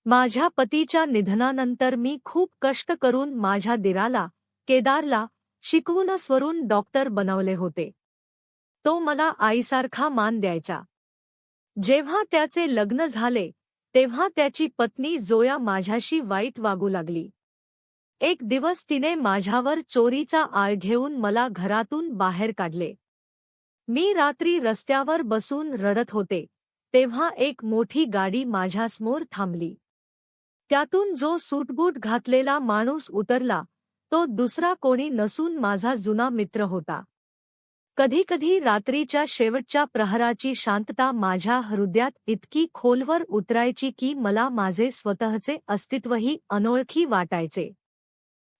माझ्या पतीच्या निधनानंतर मी खूप कष्ट करून माझ्या दिराला, केदारला, शिकवून स्वरून डॉक्टर बनवले होते. तो मला आईसारखा मान द्यायचा. जेव्हा त्याचे लग्न झाले, तेव्हा त्याची पत्नी जोया माझ्याशी वाईट वागू लागली. एक दिवस तिने माझ्यावर चोरीचा आळ घेऊन मला घरातून बाहेर काढले. मी रात्री रस्त्यावर बसून रडत होते, तेव्हा एक मोठी गाडी माझ्यासमोर थांबली. त्यातून जो सूटबूट घातलेला माणूस उतरला, तो दुसरा कोणी नसून माझा जुना मित्र होता. कधीकधी रात्रीच्या शेवटच्या प्रहराची शांतता माझ्या हृदयात इतकी खोलवर उतरायची की मला माझे स्वतःचे अस्तित्वही अनोळखी वाटायचे.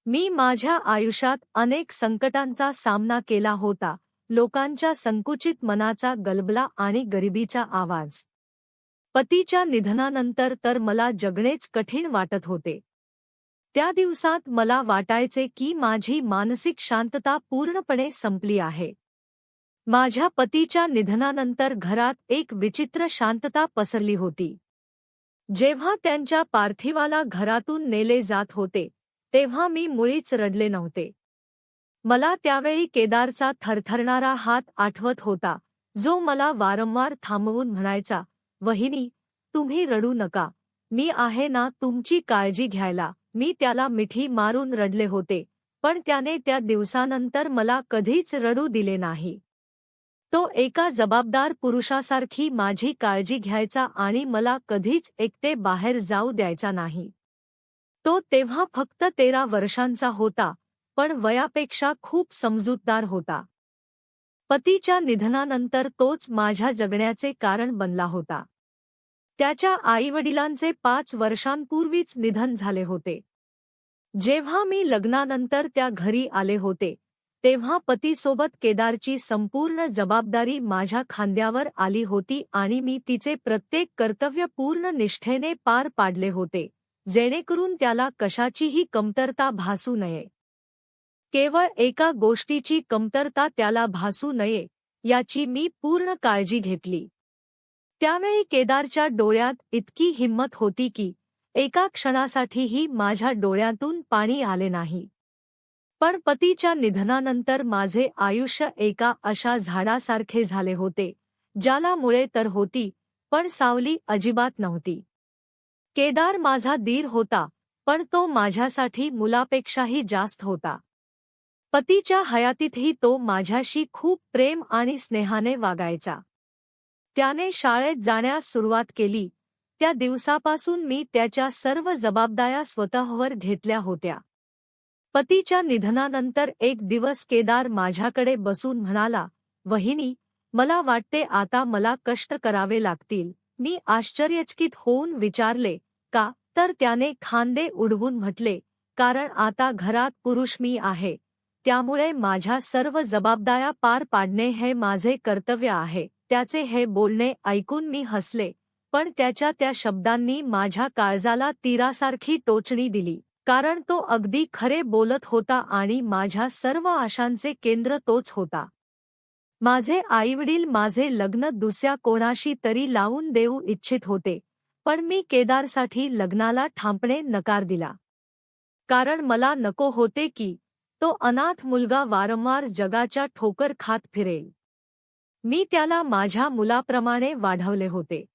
मी माझ्या आयुष्यात अनेक संकटांचा सामना केला होता, लोकांच्या संकुचित मनाचा गलबला आणि गरिबीचा आवाज. पतीच्या निधनानंतर तर मला जगणेच कठीण वाटत होते. त्या दिवसात मला वाटायचे की माझी मानसिक शांतता पूर्णपणे संपली आहे. माझ्या पतीच्या निधनानंतर घरात एक विचित्र शांतता पसरली होती. जेव्हा त्यांच्या पार्थिवाला घरातून नेले जात होते, तेव्हा मी मुळीच रडले नव्हते. मला त्यावेळी केदारचा थरथरणारा हात आठवत होता, जो मला वारंवार थांबवून म्हणायचा, "वहिनी, तुम्ही रडू नका, मी आहे ना तुमची काळजी घ्यायला." मी त्याला मिठी मारून रडले होते, पण त्याने त्या दिवसानंतर मला कधीच रडू दिले नाही. तो एका जबाबदार पुरुषासारखी माझी काळजी घ्यायचा आणि मला कधीच एकटे बाहेर जाऊ द्यायचा नाही. तो तेव्हा फक्त 13 वर्षांचा होता, पण वयापेक्षा खूप समजूतदार होता. पतीच्या निधनानंतर तोच माझ्या जगण्याचे कारण बनला होता. त्याच्या आईवडिलांचे 5 वर्षांपूर्वीच निधन झाले होते. जेव्हा मी लग्नानंतर त्या घरी आले होते, तेव्हा पतीसोबत केदारची संपूर्ण जबाबदारी माझ्या खांद्यावर आली होती आणि मी तिचे प्रत्येक कर्तव्य पूर्ण निष्ठेने पार पाडले होते, जेणेकरून त्याला कशाचीही कमतरता भासू नये. केवळ एका गोष्टीची कमतरता त्याला भासू नये, याची मी पूर्ण काळजी घेतली. त्यावेळी केदारच्या डोळ्यात इतकी हिंमत होती की एका क्षणासाठीही माझ्या डोळ्यातून पाणी आले नाही. पण पतीच्या निधनानंतर माझे आयुष्य एका अशा झाडासारखे झाले होते, ज्याला मुळे तर होती, पण सावली अजिबात नव्हती. केदार माझा दीर होता, पण तो माझ्यासाठी मुलापेक्षाही जास्त होता. पतीच्या हयातीतही तो माझ्याशी खूप प्रेम आणि स्नेहाने वागायचा. त्याने शाळेत जाण्यास सुरुवात केली, त्या दिवसापासून मी त्याच्या सर्व जबाबदाऱ्या स्वतःवर घेतल्या होत्या. पतीच्या निधनानंतर एक दिवस केदार माझ्याकडे बसून म्हणाला, "वहिनी, मला वाटते आता मला कष्ट करावे लागतील." मी आश्चर्यचकित होऊन विचारले, "का?" तर त्याने खांदे उडवून म्हटले, "कारण आता घरात पुरुष मी आहे, त्यामुळे माझ्या सर्व जबाबदाऱ्या पार पाडणे हे माझे कर्तव्य आहे." त्याचे हे बोलणे ऐकून मी हसले, पण त्याच्या त्या शब्दांनी माझ्या काळजाला तीरासारखी टोचणी दिली, कारण तो अगदी खरे बोलत होता आणि माझ्या सर्व आशांचे केंद्र तोच होता. माझे आईवडील माझे लग्न दुसऱ्या कोणाशी तरी लावून देऊ इच्छित होते, पण मी केदारसाठी लग्नाला ठामपणे नकार दिला. कारण मला नको होते की तो अनाथ मुलगा वारंवार जगाच्या ठोकर खात फिरेल. मी त्याला माझ्या मुलाप्रमाणे वाढवले होते.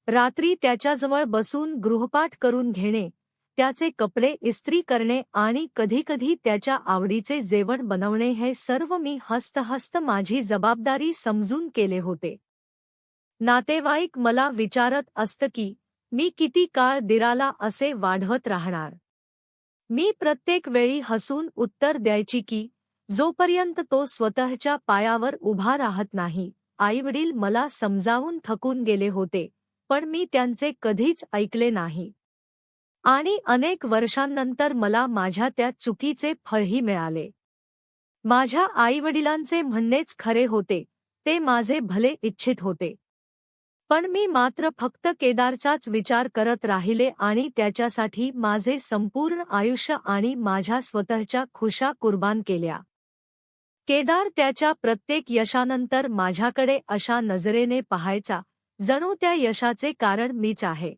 रात्री त्याच्याजवळ बसून गृहपाठ करून घेणे, त्याचे कपडे इस्त्री करणे आणि कधीकधी त्याच्या आवडीचे जेवण बनवणे हे सर्व मी हस्त माझी जबाबदारी समजून केले होते. नातेवाईक मला विचारत असत की मी किती काळ दिराला असे वाढवत राहणार. मी प्रत्येक वेळी हसून उत्तर द्यायची की जोपर्यंत तो स्वतःच्या पायावर उभा राहत नाही. आईवडील मला समजावून थकून गेले होते, पण मी त्यांचे कधीच ऐकले नाही. आणि अनेक वर्षांनंतर मला माझ्या त्या चुकीचे फळही मिळाले. माझ्या आईवडिलांचे म्हणणेच खरे होते, ते माझे भले इच्छित होते. पण मी मात्र फक्त केदारचाच विचार करत राहिले आणि त्याच्यासाठी माझे संपूर्ण आयुष्य आणि माझ्या स्वतःच्या खुशा कुर्बान केल्या. केदार त्याच्या प्रत्येक यशानंतर माझ्याकडे अशा नजरेने पाहायचा, जणू त्या यशाचे कारण मीच आहे.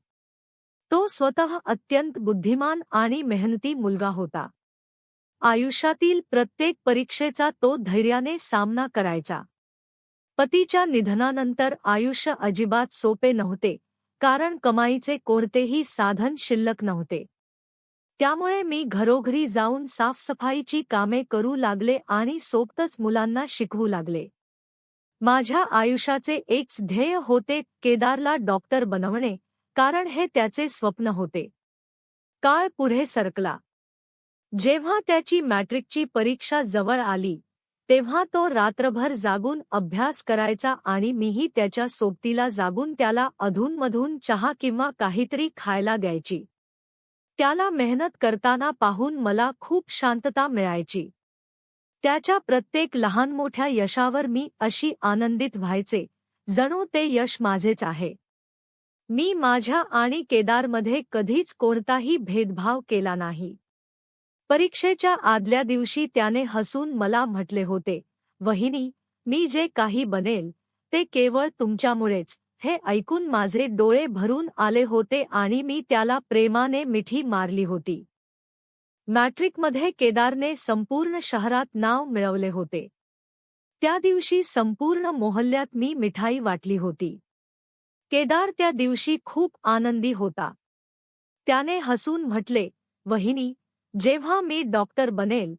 तो स्वतः अत्यंत बुद्धिमान आणि मेहनती मुलगा होता. आयुष्यातील प्रत्येक परीक्षेचा तो धैर्याने सामना करायचा. पतीच्या निधनानंतर आयुष्य अजिबात सोपे नव्हते, कारण कमाईचे कोणतेही साधन शिल्लक नव्हते. त्यामुळे मी घरोघरी जाऊन साफसफाईची कामे करू लागले आणि सोबतच मुलांना शिकवू लागले. माझ्या आयुष्याचे एकच ध्येय होते, केदारला डॉक्टर बनवणे, कारण हे त्याचे स्वप्न होते. काळ पुढे सरकला. जेव्हा त्याची मॅट्रिकची परीक्षा जवळ आली, तेव्हा तो रात्रभर जागून अभ्यास करायचा आणि मीही त्याच्या सोबतीला जागून त्याला अधूनमधून चहा किंवा काहीतरी खायला द्यायची. त्याला मेहनत करताना पाहून मला खूप शांतता मिळायची. त्याच्या प्रत्येक लहान-मोठ्या यशावर मी अशी आनंदित व्हायचे, जणू ते यश माझेच आहे. मी माझ्या आणि केदारमध्ये कधीच कोणताही भेदभाव केला नाही. परीक्षेच्या आदल्या दिवशी त्याने हसून मला म्हटले होते, "वहिनी, मी जे काही बनेल, ते केवळ तुमच्यामुळेच." हे ऐकून माझे डोळे भरून आले होते आणि मी त्याला प्रेमाने मिठी मारली होती. मॅट्रिकमध्ये केदारने संपूर्ण शहरात नाव मिळवले होते. त्या दिवशी संपूर्ण मोहल्ल्यात मी मिठाई वाटली होती. केदार त्या दिवशी खूप आनंदी होता. त्याने हसून म्हटले, "वहिनी, जेव्हा मी डॉक्टर बनेल,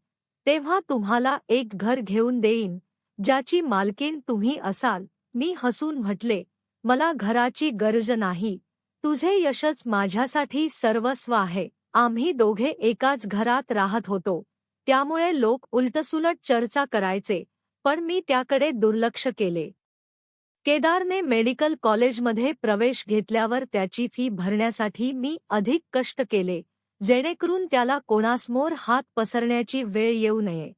तेव्हा तुम्हाला एक घर घेऊन देईन, ज्याची मालकीण तुम्ही असाल." मी हसून म्हटले, "मला घराची गरज नाही. तुझे यशच माझ्यासाठी सर्वस्व आहे." आम्ही दोघे एकाच घरात राहत होतो, त्यामुळे लोक उलटसुलट चर्चा करायचे, पण मी त्याकडे दुर्लक्ष केले. केदारने मेडिकल कॉलेजमध्ये प्रवेश घेतल्यावर त्याची फी भरण्यासाठी मी अधिक कष्ट केले, जेणेकरून त्याला कोणासमोर हात पसरण्याची वेळ येऊ नये.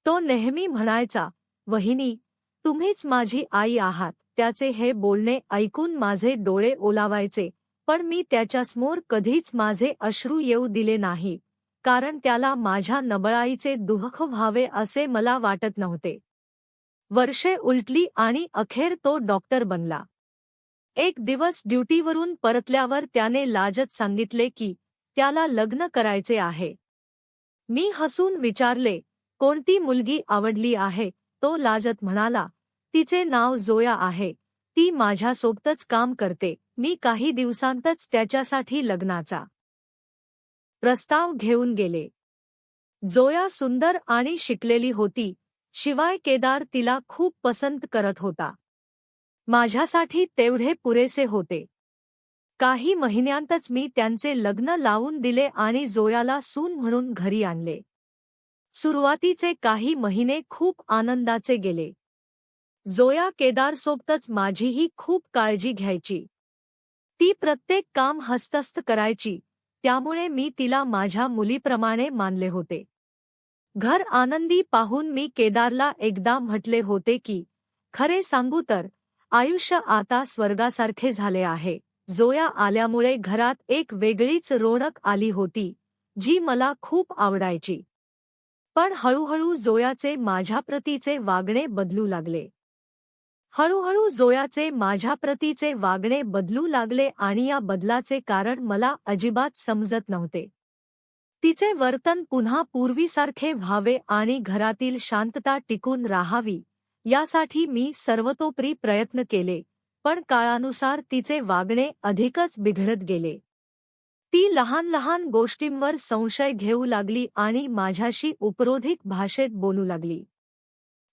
तो नेहमी म्हणायचा, "वहिनी, तुम्हीच माझी आई आहात." त्याचे हे बोलणे ऐकून माझे डोळे ओलावायचे, पण मी त्याच्यासमोर कधीच माझे अश्रू येऊ दिले नाही, कारण त्याला माझ्या नबळाईचे दुःख व्हावे असे मला वाटत नव्हते. वर्षे उलटली आणि अखेर तो डॉक्टर बनला. एक दिवस ड्युटीवरून परतल्यावर त्याने लाजत सांगितले की त्याला लग्न करायचे आहे. मी हसून विचारले, "कोणती मुलगी आवडली आहे?" तो लाजत म्हणाला, "तिचे नाव जोया आहे. ती माझ्यासोबतच काम करते." मी काही दिवसांतच त्याच्यासाठी लग्नाचा प्रस्ताव घेऊन गेले. जोया सुंदर आणि शिकलेली होती, शिवाय केदार तिला खूप पसंत करत होता. माझ्यासाठी तेवढे पुरेसे होते. काही महिन्यांतच मी त्यांचे लग्न लावून दिले आणि जोयाला सून म्हणून घरी आणले. सुरुवातीचे काही महिने खूप आनंदाचे गेले. जोया केदारसोबतच माझीही खूप काळजी घ्यायची. ती प्रत्येक काम हस्तस्थ करायची, त्यामुळे मी तिला माझ्या मुलीप्रमाणे मानले होते. घर आनंदी पाहून मी केदारला एकदा म्हटले होते की, "खरे सांगू तर, आयुष्य आता स्वर्गासारखे झाले आहे." जोया आल्यामुळे घरात एक वेगळीच रोनक आली होती, जी मला खूप आवडायची. पण हळूहळू जोयाचे माझ्याप्रतीचे वागणे बदलू लागले. आणि या बदलाचे कारण मला अजिबात समजत नव्हते. तिचे वर्तन पुन्हा पूर्वीसारखे व्हावे आणि घरातील शांतता टिकून राहावी, यासाठी मी सर्वतोपरी प्रयत्न केले, पण काळानुसार तिचे वागणे अधिकच बिघडत गेले. ती लहान लहान गोष्टींवर संशय घेऊ लागली आणि माझ्याशी उपरोधिक भाषेत बोलू लागली.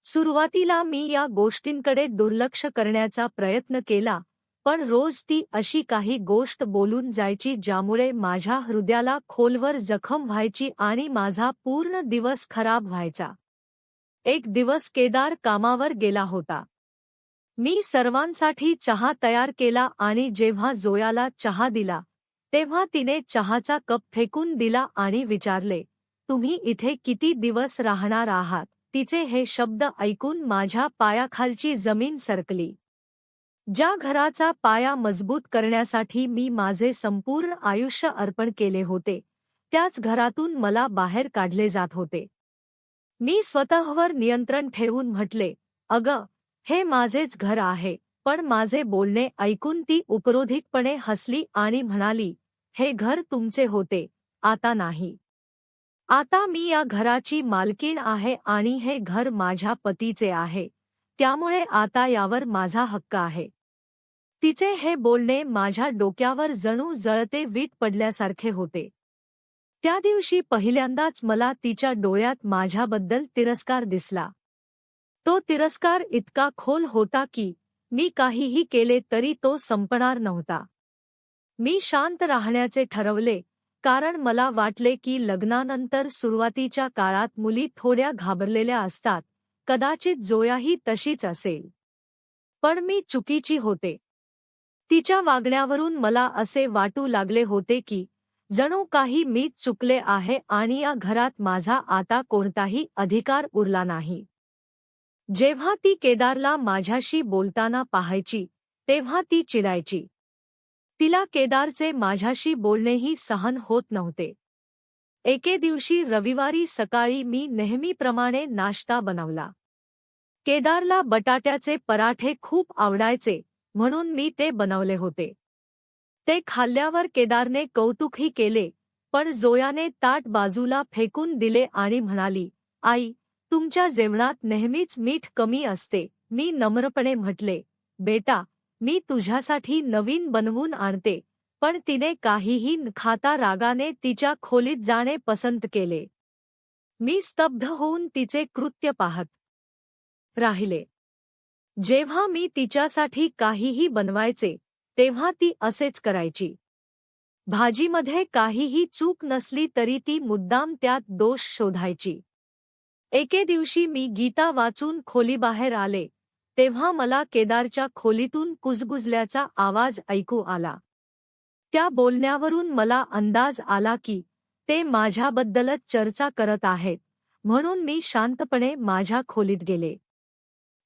सुरुवातीला मी या गोष्टींकडे दुर्लक्ष करण्याचा प्रयत्न केला, पण रोज ती अशी काही गोष्ट बोलून जायची ज्यामुळे माझ्या हृदयाला खोलवर जखम व्हायची आणि माझा पूर्ण दिवस खराब व्हायचा. एक दिवस केदार कामावर गेला होता. मी सर्वांसाठी चहा तयार केला आणि जेव्हा जोयाला चहा दिला, तेव्हा तिने चहाचा कप फेकून दिला आणि विचारले, "तुम्ही इथे किती दिवस राहणार आहात?" तिचे हे शब्द ऐकून माझ्या पायाखालची जमीन सरकली. ज्या घराचा पाया मजबूत करण्यासाठी मी माझे संपूर्ण आयुष्य अर्पण केले होते, त्याच घरातून मला बाहेर काढले जात होते. मी स्वतःवर नियंत्रण ठेवून म्हटले, "अगं, हे माझेच घर आहे." पण माझे बोलणे ऐकून ती उपरोधिकपणे हसली आणि म्हणाली, हे घर तुमचे होते, आता नाही. आता मी या घराची मालकीण आहे आणि हे घर माझ्या पतीचे आहे, त्यामुळे आता यावर माझा हक्क आहे. तिचे हे बोलणे माझ्या डोक्यावर जणू जळते वीट पडल्यासारखे होते. त्या दिवशी पहिल्यांदाच मला तिच्या डोळ्यात माझ्याबद्दल तिरस्कार दिसला. तो तिरस्कार इतका खोल होता की मी काहीही केले तरी तो संपणार नव्हता. मी शांत राहण्याचे ठरवले, कारण मला वाटले की लग्नानंतर सुरुवातीच्या काळात मुली थोड्या घाबरलेल्या असतात, कदाचित जोयाही तशीच असेल. पण मी चुकीची होते. तिच्या वागण्यावरून मला असे वाटू लागले होते की जणू काही मीच चुकले आहे आणि या घरात माझा आता कोणताही अधिकार उरला नाही. जेव्हा ती केदारला माझ्याशी बोलताना पाहायची, तेव्हा ती चिडायची. तिला केदारचे माझ्याशी बोलणेही सहन होत नव्हते. एके दिवशी रविवारी सकाळी मी नेहमीप्रमाणे नाश्ता बनवला. केदारला बटाट्याचे पराठे खूप आवडायचे, म्हणून मी ते बनवले होते. ते खाल्ल्यावर केदारने कौतुकही केले, पण जोयाने ताट बाजूला फेकून दिले आणि म्हणाली, आई, तुमच्या जेवणात नेहमीच मीठ कमी असते. मी नम्रपणे म्हटले, बेटा, मी तुझ्यासाठी नवीन बनवून आणते. पण तिने काहीही न खाता रागाने तिच्या खोलीत जाणे पसंत केले. मी स्तब्ध होऊन तिचे कृत्य पाहत राहिले. जेव्हा मी तिच्यासाठी काहीही बनवायचे, तेव्हा ती असेच करायची. भाजीमध्ये काहीही चूक नसली तरी ती मुद्दाम त्यात दोष शोधायची. एके दिवशी मी गीता वाचून खोलीबाहेर आले, तेव्हा मला केदारच्या खोलीतून कुजबुजल्याचा आवाज ऐकू आला. त्या बोलण्यावरून मला अंदाज आला की ते माझ्याबद्दलच चर्चा करत आहेत, म्हणून मी शांतपणे माझ्या खोलीत गेले.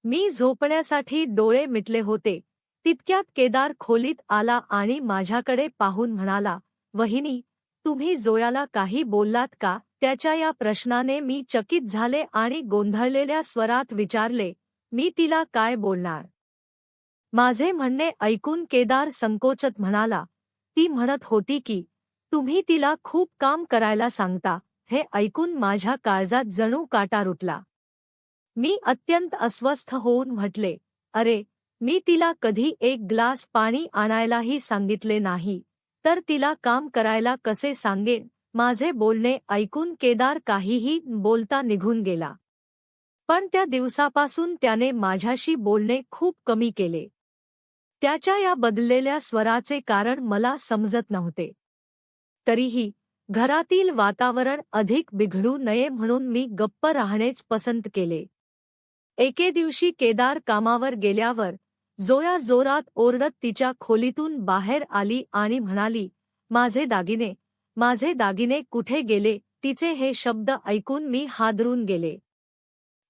मी झोपण्यासाठी डोळे मिटले होते, तितक्यात केदार खोलीत आला आणि माझ्याकडे पाहून म्हणाला, वहिनी, तुम्ही जोयाला काही बोललात का? त्याच्या या प्रश्नाने मी चकित झाले आणि गोंधळलेल्या स्वरात विचारले, मी तिला काय बोलणार? माझे म्हणणे ऐकून केदार संकोचत म्हणाला, ती म्हणत होती की तुम्ही तिला खूप काम करायला सांगता. हे ऐकून माझ्या काळजात जणू काटा रुतला. मी अत्यंत अस्वस्थ होऊन म्हटले, अरे, मी तिला कधी एक ग्लास पाणी आणायलाही सांगितले नाही, तर तिला काम करायला कसे सांगेन? माझे बोलणे ऐकून केदार काहीही बोलता निघून गेला. पण त्या दिवसापासून त्याने माझ्याशी बोलणे खूप कमी केले. त्याच्या या बदललेल्या स्वराचे कारण मला समजत नव्हते. तरीही घरातील वातावरण अधिक बिघडू नये म्हणून मी गप्प राहणेच पसंत केले. एके दिवशी केदार कामावर गेल्यावर जोया जोरात ओरडत तिच्या खोलीतून बाहेर आली आणि म्हणाली, माझे दागिने कुठे गेले? तिचे हे शब्द ऐकून मी हादरून गेले.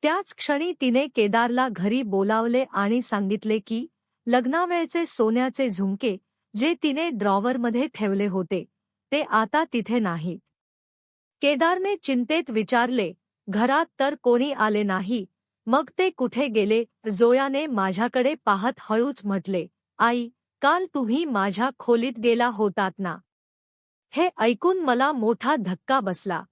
त्याच क्षणी तिने केदारला घरी बोलावले आणि सांगितले की लग्नावेळचे सोन्याचे झुमके, जे तिने ड्रॉवरमध्ये ठेवले होते, ते आता तिथे नाहीत. केदारने चिंतेत विचारले, घरात तर कोणी आले नाही, मग ते कुठे गेले? जोयाने माझ्याकडे पाहत हळूच म्हटले, आई, काल तुम्ही माझ्या खोलीत गेला होतात ना? हे ऐकून मला मोठा धक्का बसला.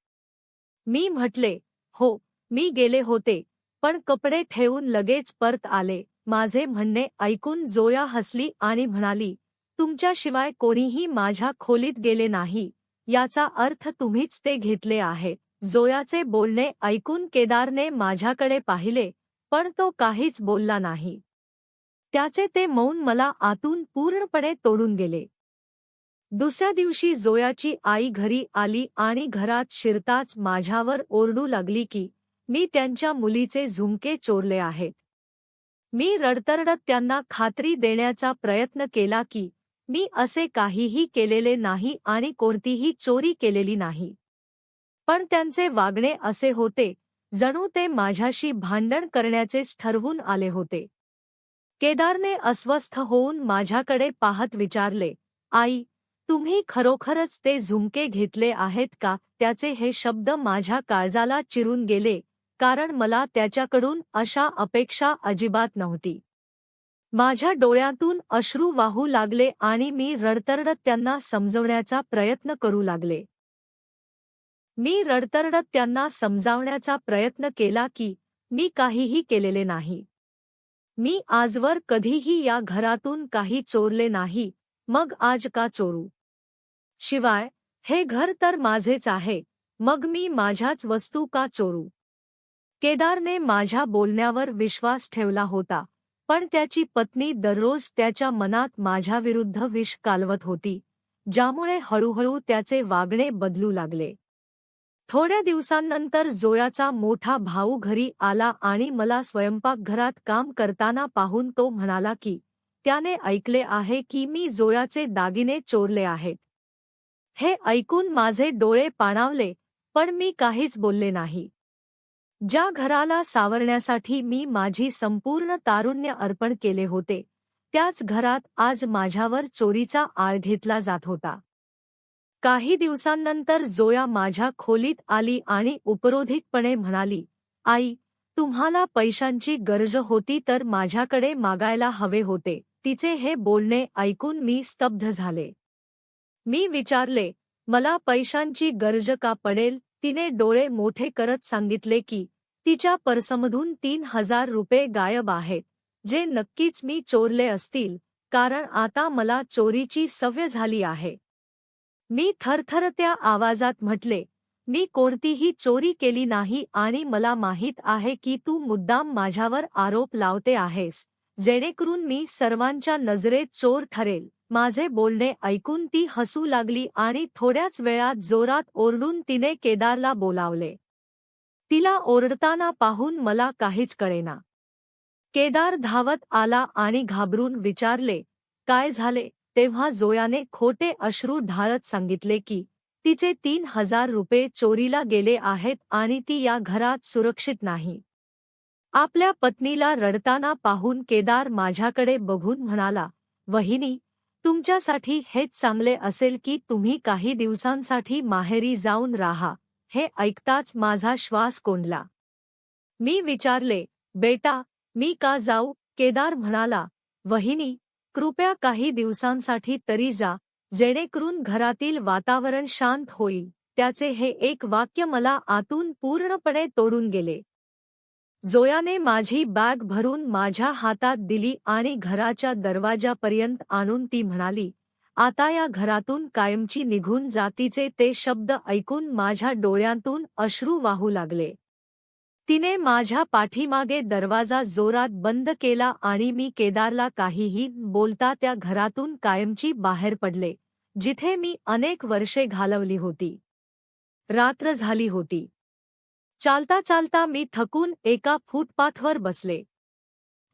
मी म्हटले, हो, मी गेले होते, पण कपडे ठेवून लगेच परत आले. माझे म्हणणे ऐकून जोया हसली आणि म्हणाली, तुमच्याशिवाय कोणीही माझ्या खोलीत गेले नाही, याचा अर्थ तुम्हीच ते घेतले आहे. जोयाचे बोलणे ऐकून केदारने माझ्याकडे पाहिले, पण तो काहीच बोलला नाही. त्याचे ते मौन मला आतून पूर्णपणे तोडून गेले. दुसऱ्या दिवशी जोयाची आई घरी आली आणि घरात शिरताच माझ्यावर ओरडू लागली की मी त्यांच्या मुलीचे झुमके चोरले आहेत. मी रडतरडत त्यांना खात्री देण्याचा प्रयत्न केला की मी असे काहीही केलेले नाही आणि कोणतीही चोरी केलेली नाही. पण त्यांचे वागणे असे होते, जणू ते माझ्याशी भांडण करण्याचेच ठरवून आले होते. केदारने अस्वस्थ होऊन माझ्याकडे पाहत विचारले, आई, तुम्ही खरोखरच ते झुमके घेतले आहेत का? त्याचे हे शब्द माझ्या काळजाला चिरून गेले, कारण मला त्याच्याकडून अशा अपेक्षा अजिबात नव्हती. माझ्या डोळ्यातून अश्रू वाहू लागले आणि मी रडतरडत त्यांना समजवण्याचा प्रयत्न करू लागले. मी रडतरडत त्यांना समजावण्याचा प्रयत्न केला की मी काहीही केलेले नाही. मी आजवर कधीही या घरातून काही चोरले नाही, मग आज का चोरू? शिवाय हे घर तर माझेच आहे, मग मी माझ्याच वस्तू का चोरू? केदारने माझ्या बोलण्यावर विश्वास ठेवला होता, पण त्याची पत्नी दररोज त्याच्या मनात माझ्याविरुद्ध विष कालवत होती, ज्यामुळे हळूहळू त्याचे वागणे बदलू लागले. थोड्या दिवसांनंतर जोयाचा मोठा भाऊ घरी आला आणि मला स्वयंपाकघरात काम करताना पाहून तो म्हणाला की त्याने ऐकले आहे की मी जोयाचे दागिने चोरले आहेत. हे ऐकून माझे डोळे पाणावले, पण मी काहीच बोलले नाही. ज्या घराला सावरण्यासाठी मी माझी संपूर्ण तारुण्य अर्पण केले होते, त्याच घरात आज माझ्यावर चोरीचा आळ घेतला जात होता. काही दिवसांनंतर जोया माझ्या खोलीत आली आणि उपरोधिकपणे म्हणाली, आई, तुम्हाला पैशांची गरज होती तर माझ्याकडे मागायला हवे होते. तिचे हे बोलणे ऐकून मी स्तब्ध झाले. मी विचारले, मला पैशांची गरज का पडेल? तिने डोळे मोठे करत सांगितले की तिच्या पर्समधून 3,000 रुपये गायब आहेत, जे नक्कीच मी चोरले असतील, कारण आता मला चोरीची सवय झाली आहे. मी थरथरत्या आवाजात म्हटले, मी कोणतीही चोरी केली नाही आणि मला माहीत आहे की तू मुद्दाम माझ्यावर आरोप लावते आहेस, जेणेकरून मी सर्वांच्या नजरेत चोर ठरेल. माझे बोलणे ऐकून ती हसू लागली आणि थोड्याच वेळात जोरात ओरडून तिने केदारला बोलावले. तिला ओरडताना पाहून मला काहीच कळेना. केदार धावत आला आणि घाबरून विचारले, काय झाले? तेव्हा जोयाने खोटे अश्रू ढाळत सांगितले की तिचे 3,000 रुपये चोरीला गेले आहेत आणि ती या घरात सुरक्षित नाही. आपल्या पत्नीला रडताना पाहून केदार माझ्याकडे बघून म्हणाला, वहिनी, तुमच्यासाठी हेच चांगले असेल की तुम्ही काही दिवसांसाठी माहेरी जाऊन राहा. हे ऐकताच माझा श्वास कोंडला. मी विचारले, बेटा, मी का जाऊ? केदार म्हणाला, वहिनी, कृपया काही दिवसांसाठी तरी जा, जेणेकरून घरातील वातावरण शांत होईल. त्याचे हे एक वाक्य मला आतून पूर्णपणे तोडून गेले. जोयाने माझी बॅग भरून माझ्या हातात दिली आणि घराच्या दरवाजापर्यंत आणून ती म्हणाली, आता या घरातून कायमची निघून जा. तिचे ते शब्द ऐकून माझ्या डोळ्यांतून अश्रू वाहू लागले. तिने माझ्या पाठीमागे दरवाजा जोरात बंद केला आणि मी केदारला काहीही बोलता त्या घरातून कायमची बाहेर पडले, जिथे मी अनेक वर्षे घालवली होती. रात्र झाली होती. चालता चालता मी थकून एका फुटपाथवर बसले.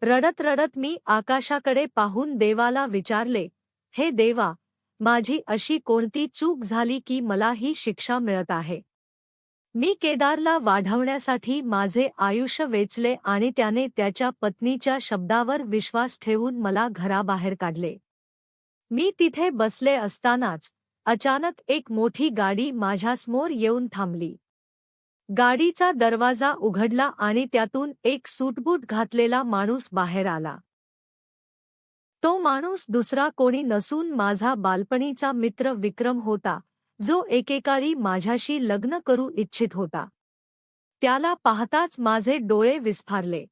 रडत रडत मी आकाशाकडे पाहून देवाला विचारले, हे देवा, माझी अशी कोणती चूक झाली की मला ही शिक्षा मिळत आहे? मी केदारला वाढवण्यासाठी माझे आयुष्य वेचले आणि त्याने त्याच्या पत्नीच्या शब्दावर विश्वास ठेवून मला घराबाहेर काढले. मी तिथे बसले असतानाच अचानक एक मोठी गाडी माझ्यासमोर येऊन थांबली. गाडीचा दरवाजा उघडला आणि त्यातून एक सूटबूट घातलेला माणूस बाहेर आला. तो माणूस दुसरा कोणी नसून माझा बालपणीचा मित्र विक्रम होता, जो एकेकाळी माझ्याशी लग्न करू इच्छित होता. त्याला पाहताच माझे डोळे विस्फारले.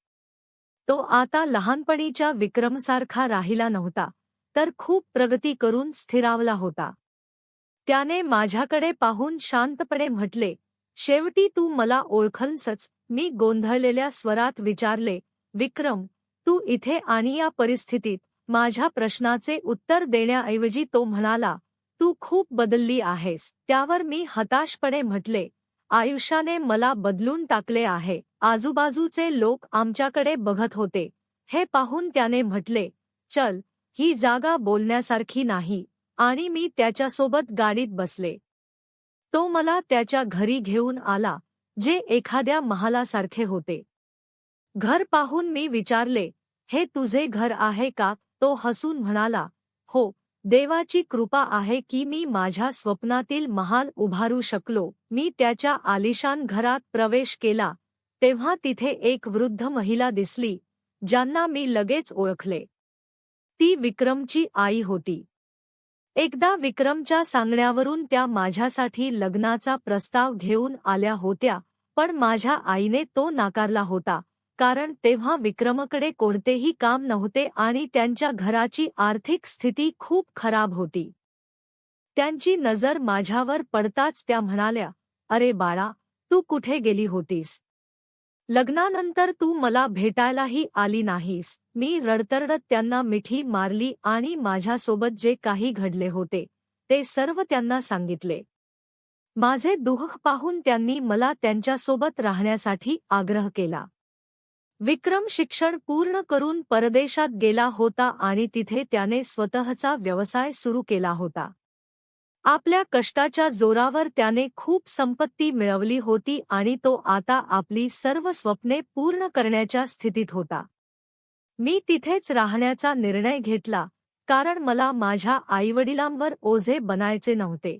तो आता लहानपणीच्या विक्रमसारखा राहिला नव्हता, तर खूप प्रगती करून स्थिरावला होता. त्याने माझ्याकडे पाहून शांतपणे म्हटले, शेवटी तू मला ओळखलंसच? मी गोंधळलेल्या स्वरात विचारले, विक्रम, तू इथे आणि या परिस्थितीत? माझ्या प्रश्नाचे उत्तर देण्याऐवजी तो म्हणाला, तू खूप बदलली आहेस. त्यावर मी हताशपणे म्हटले, आयुष्याने मला बदलून टाकले आहे. आजूबाजूचे लोक आमच्याकडे बघत होते. हे पाहून त्याने म्हटले, चल, ही जागा बोलण्यासारखी नाही, आणि मी त्याच्यासोबत गाडीत बसले. तो मला त्याच्या घरी घेऊन आला, जे एखाद्या महालासारखे होते. घर पाहून मी विचारले, हे तुझे घर आहे का? तो हसून म्हणाला, हो, देवाची कृपा आहे की मी माझ्या स्वप्नातील महाल उभारू शकलो. मी त्याच्या आलिशान घरात प्रवेश केला, तेव्हा तिथे एक वृद्ध महिला दिसली, ज्यांना मी लगेच ओळखले. ती विक्रमची आई होती. एकदा विक्रमच्या सांगण्यावरून त्या माझ्यासाठी लग्नाचा प्रस्ताव घेऊन आल्या होत्या, पण माझ्या आईने तो नाकारला होता, कारण तेव्हा विक्रमकडे कोणतेही काम नव्हते आणि त्यांच्या घराची आर्थिक स्थिती खूप खराब होती. त्यांची नजर माझ्यावर पडताच त्या म्हणाल्या, "अरे बाळा, तू कुठे गेली होतीस? लग्नानंतर तू मला भेटायलाही आली नाहीस." मी रडतरडत त्यांना मिठी मारली आणि माझ्यासोबत जे काही घडले होते ते सर्व त्यांना सांगितले. माझे दुःख पाहून त्यांनी मला त्यांच्यासोबत राहण्यासाठी आग्रह केला. विक्रम शिक्षण पूर्ण करून परदेशात गेला होता आणि तिथे त्याने स्वतःचा व्यवसाय सुरू केला होता. आपल्या कष्टाच्या जोरावर त्याने खूप संपत्ती मिळवली होती आणि तो आता आपली सर्व स्वप्ने पूर्ण करण्याच्या स्थितीत होता. मी तिथेच राहण्याचा निर्णय घेतला, कारण मला माझ्या आईवडिलांवर ओझे बनायचे नव्हते.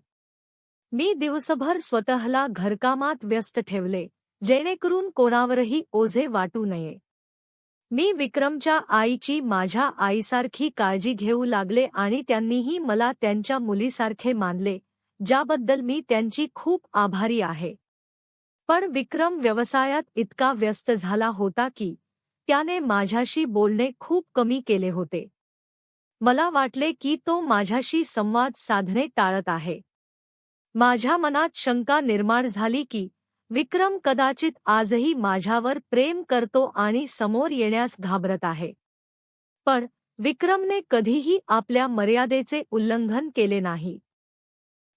मी दिवसभर स्वतःला घरकामात व्यस्त ठेवले, जेणेकरून कोणावरही ओझे वाटू नये. मी विक्रमच्या आईची माझ्या आईसारखी काळजी घेऊ लागले आणि त्यांनीही मला त्यांच्या मुलीसारखे मानले, ज्याबद्दल मी त्यांची खूप आभारी आहे. पण विक्रम व्यवसायात इतका व्यस्त झाला होता की त्याने माझ्याशी बोलणे खूप कमी केले होते. मला वाटले की तो माझ्याशी संवाद साधणे टाळत आहे. माझ्या मनात शंका निर्माण झाली की विक्रम कदाचित आजही माझ्यावर प्रेम करतो आणि समोर येण्यास घाबरत आहे. पण विक्रमने कधीही आपल्या मर्यादेचे उल्लंघन केले नाही.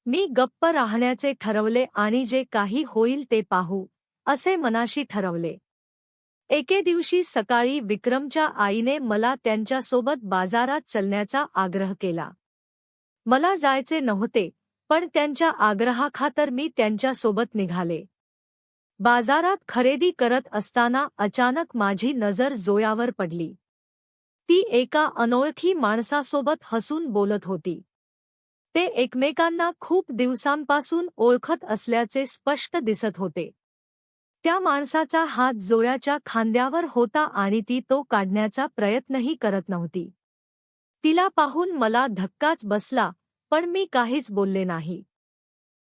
मी गप्प राहण्याचे ठरवले आणि जे काही होईल ते पाहू, असे मनाशी ठरवले. एके दिवशी सकाळी विक्रमच्या आईने मला त्यांच्यासोबत बाजारात चलण्याचा आग्रह केला. मला जायचे नव्हते, पण त्यांच्या आग्रहाखातर मी त्यांच्यासोबत निघाले. बाजारात खरेदी करत असताना अचानक माझी नजर जोयावर पडली. ती एका अनोळखी माणसासोबत हसून बोलत होती. ते एकमेकांना खूप दिवसांपासून ओळखत असल्याचे स्पष्ट दिसत होते. त्या माणसाचा हात जोयाच्या खांद्यावर होता आणि ती तो काढण्याचा प्रयत्नही करत नव्हती. तिला पाहून मला धक्काच बसला, पण मी काहीच बोलले नाही.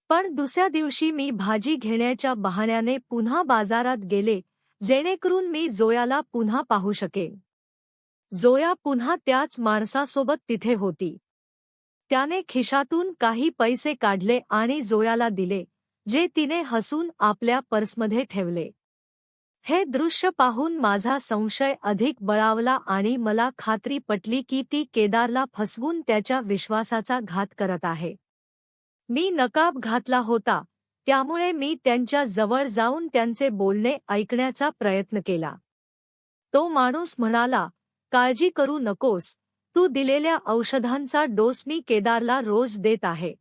पण दुसऱ्या दिवशी मी भाजी घेण्याच्या बहाण्याने पुन्हा बाजारात गेले, जेणेकरून मी जोयाला पुन्हा पाहू शकेन. जोया पुन्हा त्याच माणसासोबत तिथे होती. त्याने खिशातून काही पैसे काढले आणि जोयाला दिले, जे तिने हसून आपल्या पर्समध्ये ठेवले. हे दृश्य पाहून माझा संशय अधिक बळावला आणि मला खात्री पटली की ती केदारला फसवून त्याच्या विश्वासाचा घात करत आहे. मी नकाब घातला होता, त्यामुळे मी त्यांच्या जवळ जाऊन त्यांचे बोलणे ऐकण्याचा प्रयत्न केला. तो माणूस म्हणाला, "काळजी करू नकोस, तू दिलेल्या औषधांचा डोस मी केदारला रोज देत आहे.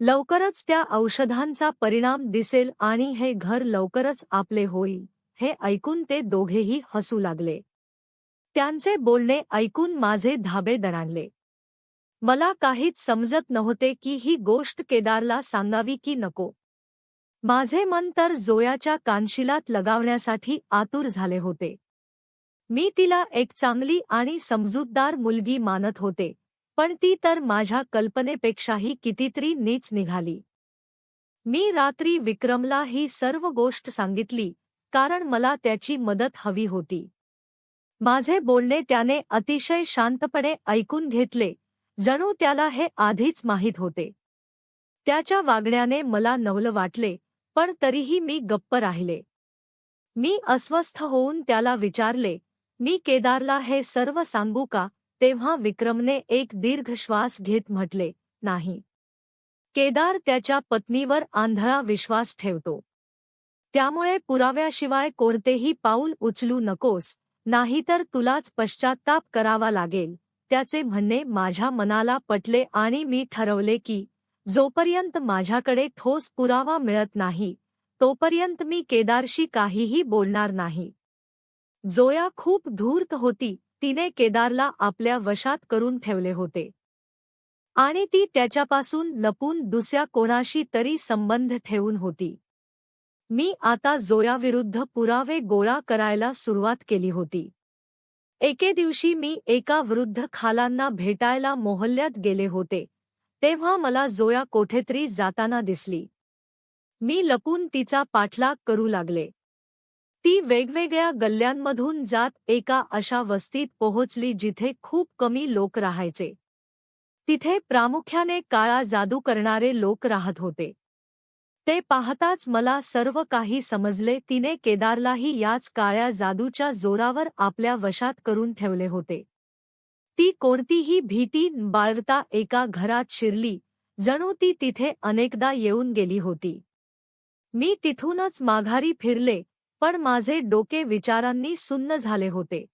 लवकरच त्या औषधांचा परिणाम दिसेल आणि हे घर लवकरच आपले होईल." हे ऐकून ते दोघेही हसू लागले. त्यांचे बोलणे ऐकून माझे धाबे दणाणले. मला काहीच समजत नव्हते की ही गोष्ट केदारला सांगावी की नको. माझे मन तर जोयाच्या कानशिलात लगावण्यासाठी आतुर झाले होते. मी तिला एक चांगली आणि समजूतदार मुलगी मानत होते, पण ती तर माझ्या कल्पनेपेक्षाही कितीतरी नीच निघाली. मी रात्री विक्रमला ही सर्व गोष्ट सांगितली, कारण मला त्याची मदत हवी होती. माझे बोलणे त्याने अतिशय शांतपणे ऐकून घेतले, जणू त्याला हे आधीच माहीत होते. त्याच्या वागण्याने मला नवल वाटले, पण तरीही मी गप्प राहिले. मी अस्वस्थ होऊन त्याला विचारले, "मी केदारला हे सर्व सांगू का?" तेव्हा विक्रमने एक दीर्घ श्वास घेत म्हटले, "नाही. केदार त्याच्या पत्नीवर आंधळा विश्वास ठेवतो. त्यामुळे पुराव्याशिवाय कोणतेही पाऊल उचलू नकोस, नाहीतर तुलाच पश्चात्ताप करावा लागेल." त्याचे म्हणणे माझ्या मनाला पटले आणि मी ठरवले की जोपर्यंत माझ्याकडे ठोस पुरावा मिळत नाही, तोपर्यंत मी केदारशी काहीही बोलणार नाही. जोया खूप धूर्त होती. तिने केदारला आपल्या वशात करून ठेवले होते आणि ती त्याच्यापासून लपून दुसऱ्या कोणाशी तरी संबंध ठेवून होती. मी आता जोयाविरुद्ध पुरावे गोळा करायला सुरुवात केली होती. एके दिवशी मी एका वृद्ध खालांना भेटायला मोहल्ल्यात गेले होते, तेव्हा मला जोया कोठेतरी जाताना दिसली. मी लपून तिचा पाठलाग करू लागले. ती वेगवेगळ्या गल्ल्यांमधून जात एका अशा वस्तीत पोहोचली जिथे खूप कमी लोक राहायचे. तिथे प्रामुख्याने काळा जादू करणारे लोक राहत होते. ते पाहताच मला सर्व काही समजले. तिने केदारलाही याच काळ्या जादूच्या जोरावर आपल्या वशात करून ठेवले होते. ती कोणतीही भीती बाळगता एका घरात शिरली, जणू ती तिथे अनेकदा येऊन गेली होती. मी तिथूनच माघारी फिरले, पण माझे डोके विचारांनी सुन्न झाले होते.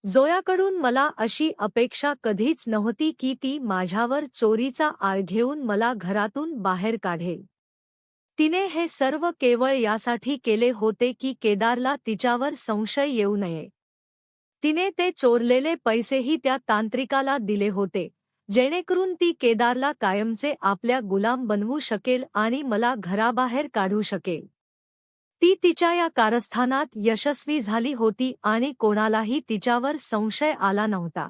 जोयाकडून मला अशी अपेक्षा कधीच नव्हती की ती माझ्यावर चोरीचा आळ घेऊन मला घरातून बाहेर काढेल. तिने हे सर्व केवळ यासाठी केले होते की केदारला तिच्यावर संशय येऊ नये. तिने ते चोरलेले पैसेही त्या तांत्रिकाला दिले होते, जेणेकरून ती केदारला कायमचे आपल्या गुलाम बनवू शकेल आणि मला घराबाहेर काढू शकेल. ती तिच्या या कारस्थानात यशस्वी झाली होती आणि कोणालाही तिच्यावर संशय आला नव्हता.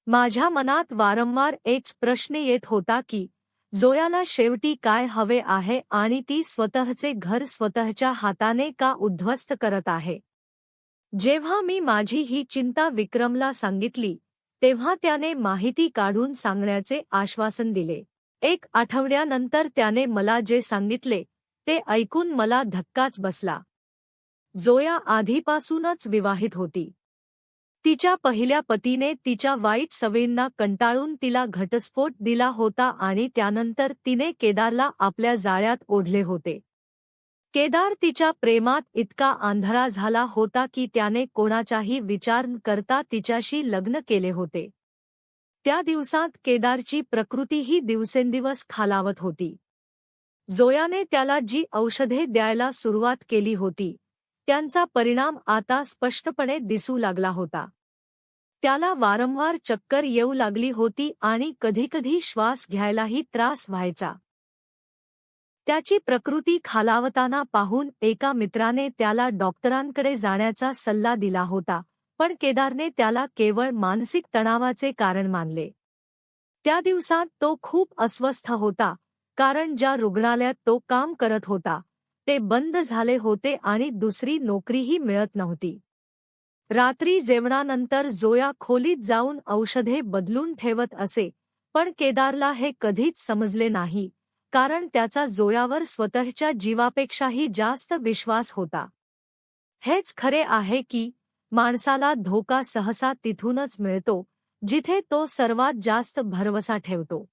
माझ्या मनात वारंवार एकच प्रश्न येत होता की जोयाला शेवटी काय हवे आहे आणि ती स्वतःचे घर स्वतःच्या हाताने का उद्ध्वस्त करत आहे. जेव्हा मी माझी ही चिंता विक्रमला सांगितली, तेव्हा त्याने माहिती काढून सांगण्याचे आश्वासन दिले. 1 आठवड्यानंतर त्याने मला जे सांगितले ते ऐकून मला धक्काच बसला. जोया आधीपासूनच विवाहित होती. तिच्या पहिल्या पतीने तिच्या वाईट सवयींना कंटाळून तिला घटस्फोट दिला होता आणि त्यानंतर तिने केदारला आपल्या जाळ्यात ओढले होते. केदार तिच्या प्रेमात इतका आंधळा झाला होता की त्याने कोणाचाही विचार न करता तिच्याशी लग्न केले होते. त्या दिवसात केदारची प्रकृतीही दिवसेंदिवस खालावत होती. जोयाने त्याला जी औषधे द्यायला सुरुवात केली होती, त्यांचा परिणाम आता स्पष्टपणे दिसू लागला होता. त्याला वारंवार चक्कर येऊ लागली होती आणि कधीकधी श्वास घ्यायलाही त्रास व्हायचा. त्याची प्रकृती खालावताना पाहून एका मित्राने त्याला डॉक्टरांकडे जाण्याचा सल्ला दिला होता, पण केदारने त्याला केवळ मानसिक तणावाचे कारण मानले. त्या दिवसात तो खूप अस्वस्थ होता, कारण ज्या रुग्णालयात तो काम करत होता ते बंद झाले होते आणि दुसरी नोकरीही मिळत नव्हती. रात्री जेवणानंतर जोया खोलीत जाऊन औषधे बदलून ठेवत असे, पण केदारला हे कधीच समजले नाही, कारण त्याचा जोयावर स्वतःच्या जीवापेक्षाही जास्त विश्वास होता. हेच खरे आहे की माणसाला धोका सहसा तिथूनच मिळतो जिथे तो सर्वात जास्त भरवसा ठेवतो.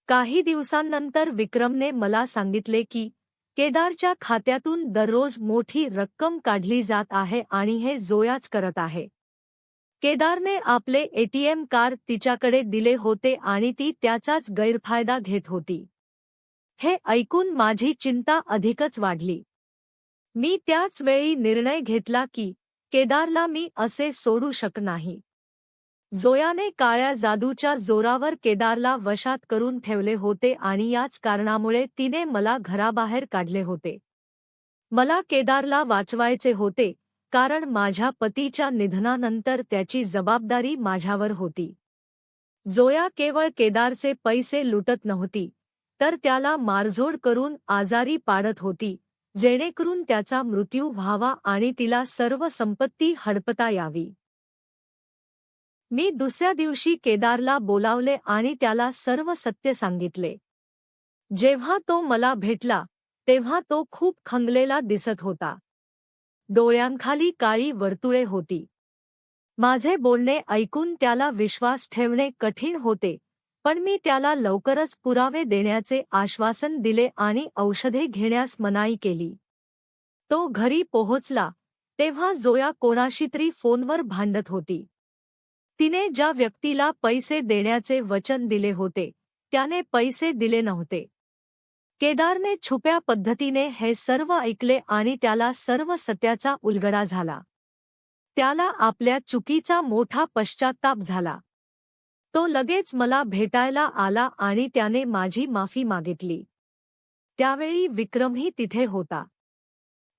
काही दिवसांनंतर विक्रमने मला सांगितले की केदारच्या खात्यातून दररोज मोठी रक्कम काढली जात आहे आणि हे जोयाच करत आहे. केदारने आपले एटीएम कार्ड तिच्याकडे दिले होते आणि ती त्याचाच गैरफायदा घेत होती. हे ऐकून माझी चिंता अधिकच वाढली. मी त्याच वेळी निर्णय घेतला की केदारला मी असे सोडू शकत नाही. जोयाने काळ्या जादूच्या जोरावर केदारला वशात करून ठेवले होते आणि याच कारणामुळे तिने मला घराबाहेर काढले होते. मला केदारला वाचवायचे होते, कारण माझ्या पतीच्या निधनानंतर त्याची जबाबदारी माझ्यावर होती. जोया केवळ केदारचे पैसे लुटत नव्हती, तर त्याला मारझोड करून आजारी पाडत होती, जेणेकरून त्याचा मृत्यू व्हावा आणि तिला सर्व संपत्ती हडपता यावी. मी दुसऱ्या दिवशी केदारला बोलावले आणि त्याला सर्व सत्य सांगितले. जेव्हा तो मला भेटला, तेव्हा तो खूप खंगलेला दिसत होता. डोळ्यांखाली काळी वर्तुळे होती. माझे बोलणे ऐकून त्याला विश्वास ठेवणे कठीण होते, पण मी त्याला लवकरच पुरावे देण्याचे आश्वासन दिले आणि औषधे घेण्यास मनाई केली. तो घरी पोहोचला, तेव्हा जोया कोणाशीतरी फोनवर भांडत होती. तिने ज्या व्यक्तीला पैसे देण्याचे वचन दिले होते, त्याने पैसे दिले नव्हते. केदारने छुप्या पद्धतीने हे सर्व ऐकले आणि त्याला सर्व सत्याचा उलगडा झाला. त्याला आपल्या चुकीचा मोठा पश्चात्ताप झाला. तो लगेच मला भेटायला आला आणि त्याने माझी माफी मागितली. त्यावेळी विक्रमही तिथे होता.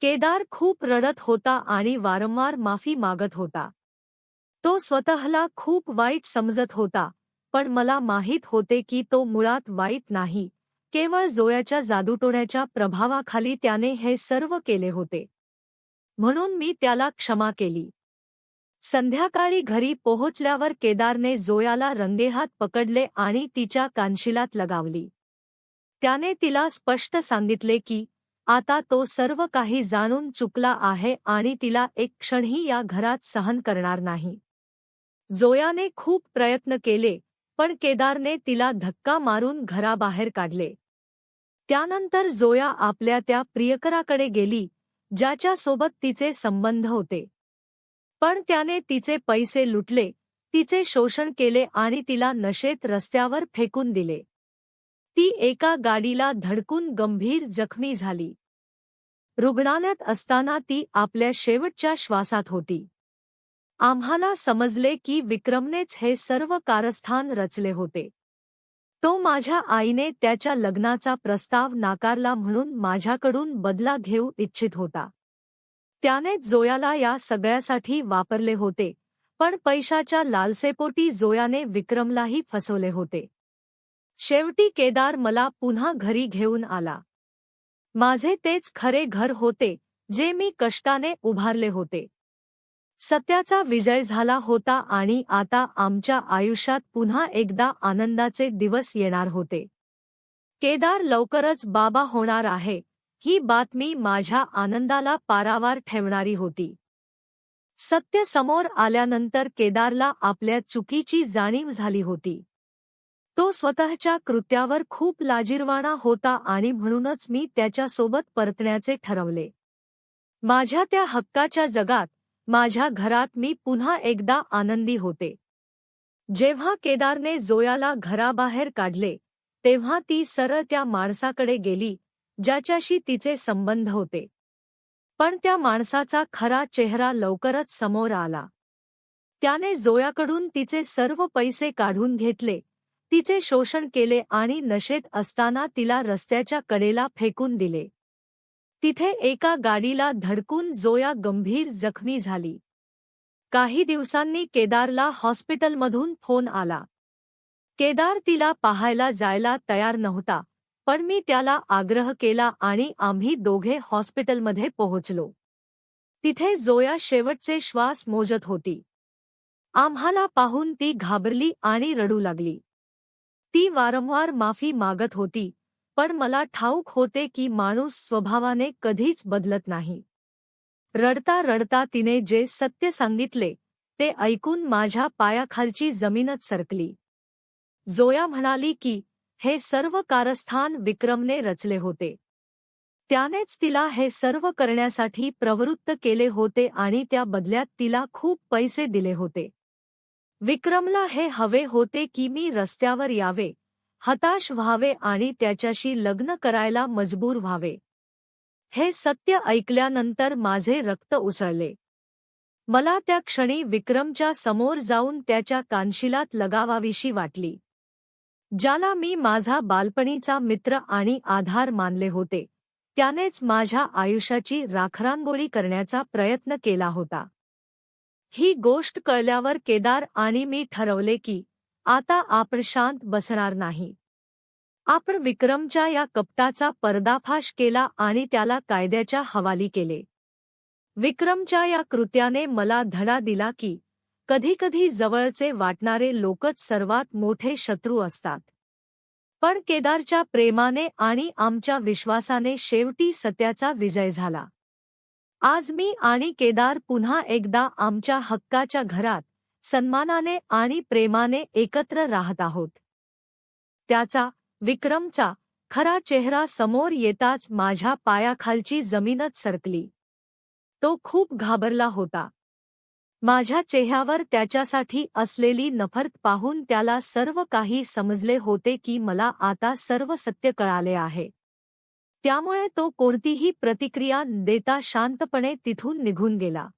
केदार खूप रडत होता आणि वारंवार माफी मागत होता. तो स्वतःला खूप वाईट समजत होता, पण मला माहीत होते की तो मुळात वाईट नाही, केवळ जोयाच्या जादूटोण्याच्या प्रभावाखाली त्याने हे सर्व केले होते. म्हणून मी त्याला क्षमा केली. संध्याकाळी घरी पोहोचल्यावर केदारने जोयाला रंगेहात पकडले आणि तिच्या कानशिलात लगावली. त्याने तिला स्पष्ट सांगितले की आता तो सर्व काही जाणून चुकला आहे आणि तिला एक क्षणही या घरात सहन करणार नाही. जोयाने खूप प्रयत्न केले, पण केदारने तिला धक्का मारून घराबाहेर काढले. त्यानंतर जोया आपल्या त्या प्रियकराकडे गेली, ज्याच्यासोबत तिचे संबंध होते. पण त्याने तिचे पैसे लुटले, तिचे शोषण केले आणि तिला नशेत रस्त्यावर फेकून दिले. ती एका गाडीला धडकून गंभीर जखमी झाली. रुग्णालयात असताना ती आपल्या शेवटच्या श्वासात होती. आम्हाला समजले की विक्रमनेच हे सर्व कारस्थान रचले होते. तो माझ्या आईने त्याच्या लग्नाचा प्रस्ताव नाकारला म्हणून माझ्याकडून बदला घेऊ इच्छित होता. त्याने जोयाला या सगळ्यासाठी वापरले होते, पण पैशाच्या लालसेपोटी जोयाने विक्रमलाही फसवले होते. शेवटी केदार मला पुन्हा घरी घेऊन आला. माझे तेच खरे घर होते, जे मी कष्टाने उभारले होते. सत्याचा विजय झाला होता आणि आता आमच्या आयुष्यात पुन्हा एकदा आनंदाचे दिवस येणार होते. केदार लवकरच बाबा होणार आहे, ही बातमी माझ्या आनंदाला पारावार ठेवणारी होती. सत्य समोर आल्यानंतर केदारला आपल्या चुकीची जाणीव झाली होती. तो स्वतःच्या कृत्यावर खूप लाजिरवाणा होता आणि म्हणूनच मी त्याच्यासोबत परतण्याचे ठरवले. माझ्या त्या हक्काच्या जगात, माझ्या घरात मी पुन्हा एकदा आनंदी होते. जेव्हा केदारने जोयाला घराबाहेर काढले, तेव्हा ती सरळ त्या माणसाकडे गेली, ज्याच्याशी तिचे संबंध होते. पण त्या माणसाचा खरा चेहरा लवकरच समोर आला. त्याने जोयाकडून तिचे सर्व पैसे काढून घेतले, तिचे शोषण केले आणि नशेत असताना तिला रस्त्याच्या कडेला फेकून दिले. तिथे एका गाडीला धडकून जोया गंभीर जखमी झाली. काही दिवसांनी केदारला हॉस्पिटलमधून फोन आला. केदार तिला पाहायला जायला तयार नव्हता, पण मी त्याला आग्रह केला आणि आम्ही दोघे हॉस्पिटलमध्ये पोहोचलो. तिथे जोया शेवटचे श्वास मोजत होती. आम्हाला पाहून ती घाबरली आणि रडू लागली. ती वारंवार माफी मागत होती, पण मला ठाऊक होते की माणूस स्वभावाने कधीच बदलत नाही. रडता रडता तिने जे सत्य सांगितले, ते ऐकून माझ्या पायाखालची जमीनच सरकली. जोया म्हणाली की हे सर्व कारस्थान विक्रमने रचले होते. त्यानेच तिला हे सर्व करण्यासाठी प्रवृत्त केले होते आणि त्या बदल्यात तिला खूप पैसे दिले होते. विक्रमला हे हवे होते की मी रस्त्यावर यावे, हताश व्हावे आणि त्याच्याशी लग्न करायला मजबूर व्हावे. हे सत्य ऐकल्यानंतर माझे रक्त उसळले. मला त्या क्षणी विक्रमच्या समोर जाऊन त्याच्या कानशिलात लगावावीशी वाटली. ज्याला मी माझा बालपणीचा मित्र आणि आधार मानले होते, त्यानेच माझ्या आयुष्याची राखरांगोळी करण्याचा प्रयत्न केला होता. ही गोष्ट कळल्यावर केदार आणि मी ठरवले की आता आपण शांत बसणार नाही. आपण विक्रमच्या या कपटाचा पर्दाफाश केला आणि त्याला कायद्याच्या हवाली केले. विक्रमच्या या कृत्याने मला धडा दिला की कधीकधी जवळचे वाटणारे लोकच सर्वात मोठे शत्रू असतात. पण केदारच्या प्रेमाने आणि आमच्या विश्वासाने शेवटी सत्याचा विजय झाला. आज मी आणि केदार पुन्हा एकदा आमच्या हक्काच्या घरात सन्मानाने आणि प्रेमाने एकत्र राहत आहोत. त्याचा, विक्रमचा, खरा चेहरा समोर येताच माझ्या पायाखालची जमीनच सरकली. तो खूप घाबरला होता. माझ्या चेहऱ्यावर त्याच्यासाठी असलेली नफरत पाहून त्याला सर्व काही समजले होते की मला आता सर्व सत्य कळाले आहे. त्यामुळे तो कोणतीही प्रतिक्रिया न देता शांतपणे तिथून निघून गेला.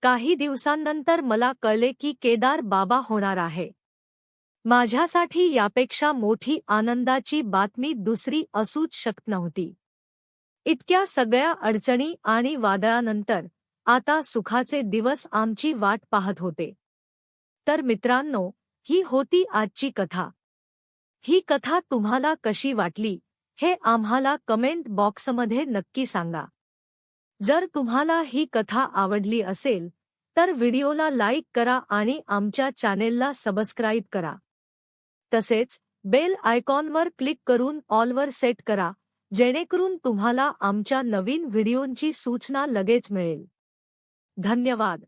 काही दिवसांनंतर मला कळले की केदार बाबा होणार आहे. माझ्यासाठी यापेक्षा मोठी आनंदाची बातमी दुसरी असूच शकत नव्हती. इतक्या सगळ्या अडचणी आणि वादळानंतर आता सुखाचे दिवस आमची वाट पाहत होते. तर मित्रांनो, ही होती आजची कथा. ही कथा तुम्हाला कशी वाटली हे आम्हाला कमेंट बॉक्समध्ये नक्की सांगा. जर तुम्हाला ही कथा आवडली असेल तर व्हिडिओला लाईक करा आणि आमच्या चॅनेलला सबस्क्राईब करा. तसेच बेल आयकॉनवर क्लिक करून ऑलवर सेट करा, जेणेकरून तुम्हाला आमच्या नवीन व्हिडिओंची सूचना लगेच मिळेल. धन्यवाद.